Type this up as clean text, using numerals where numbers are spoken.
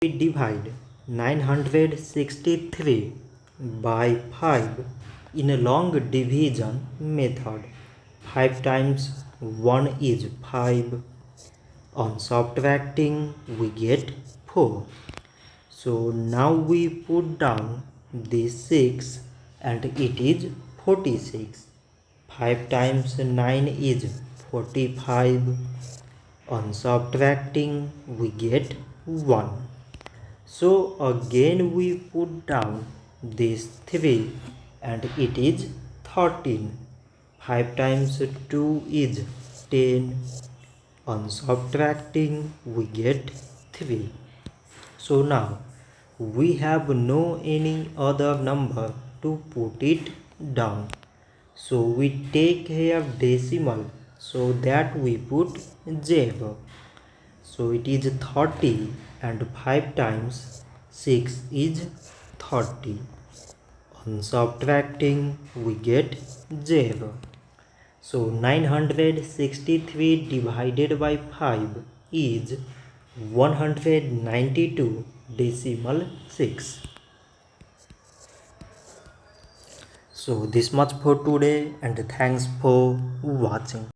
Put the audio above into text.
We divide 963 by 5 in a long division method. 5 times 1 is 5. On subtracting we get 4. So now we put down this 6 and it is 46. 5 times 9 is 45. On subtracting we get 1. So again we put down this 3 and it is 13. 5 times 2 is 10. On subtracting we get 3. So now we have no any other number to put it down. So we take here decimal so that we put 0. So it is 30 and 5 times 6 is 30. On subtracting we get 0. So 963 divided by 5 is 192.6. So this much for today and thanks for watching.